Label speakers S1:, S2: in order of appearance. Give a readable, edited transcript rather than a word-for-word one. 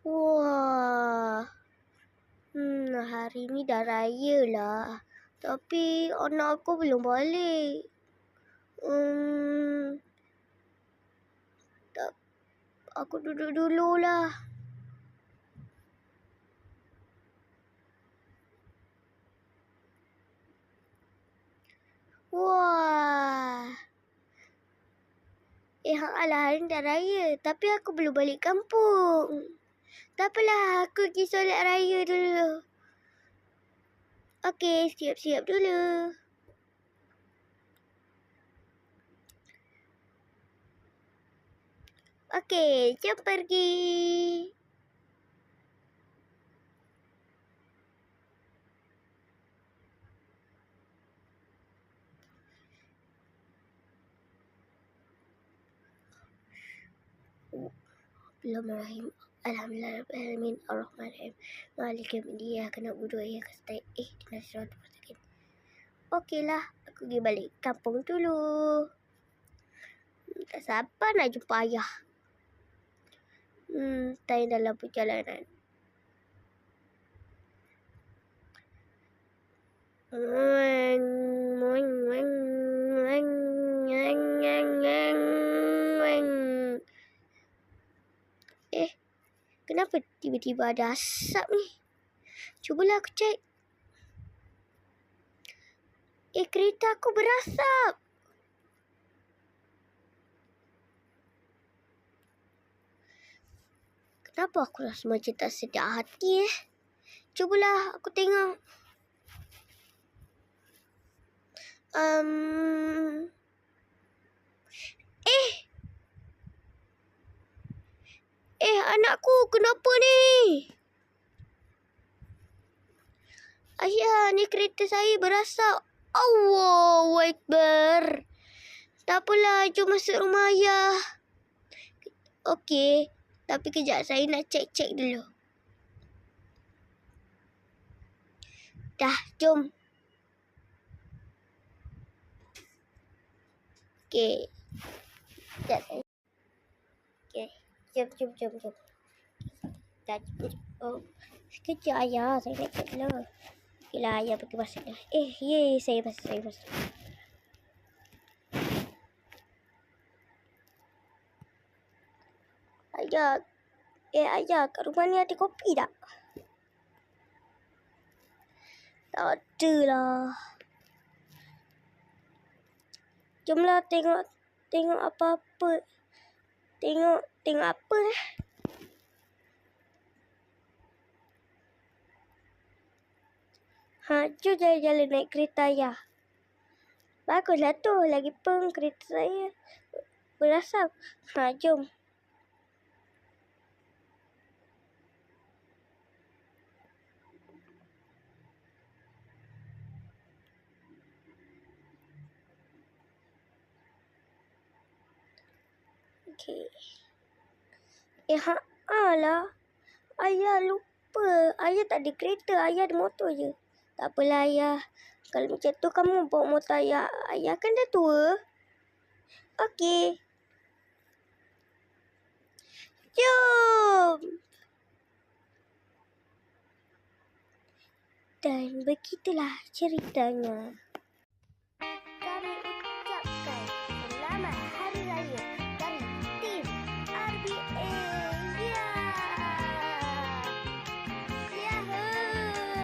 S1: Wah. Hari ni dah raya lah. Tapi anak aku belum balik. Aku duduk dululah. Wah. Alah, hari ni dah raya. Tapi aku belum balik kampung. Tak apalah, aku pergi solat raya dulu. Okey, siap-siap dulu. Okey, jom pergi. Bismillahirrahmanirrahim. Alhamdulillahirrahmanirrahim. Ar-Rahmanirrahim. Malik yaumiddin. Iyyaka na'budu wa iyyaka nasta'in. Ihdinas siratal mustaqim. Okeylah, aku pergi balik kampung dulu. Tak sabar nak jumpa ayah. Time dalam perjalanan. Kenapa tiba-tiba ada asap ni? Cubalah aku cek. Kereta aku berasap. Kenapa aku rasa macam tak sedap hati Cubalah aku tengok. Anakku, kenapa ni? Ayah, ni kereta saya berasap. Allahu Akbar. Tak apalah, jom masuk rumah ayah. Okey, tapi kejap saya nak cek dulu. Dah, jom. Okey. Sekejap saya. Okey, jom. Dah, sekejap ayah, saya nak cek dulu. Okeylah, ayah pergi masuk dah. Saya masuk. Ayah, kat rumah ni ada kopi tak? Tak ada lah. Jomlah tengok apa-apa. Tengok apa jom jalan-jalan naik kereta ayah. Baguslah tu, lagipun kereta saya berasap. Jom. Okey. Lah. Ayah lupa. Ayah tak ada kereta. Ayah ada motor je. Tak apalah ayah. Kalau macam tu kamu bawa motor ayah. Ayah kan dah tua. Okey. Jom. Dan begitulah ceritanya.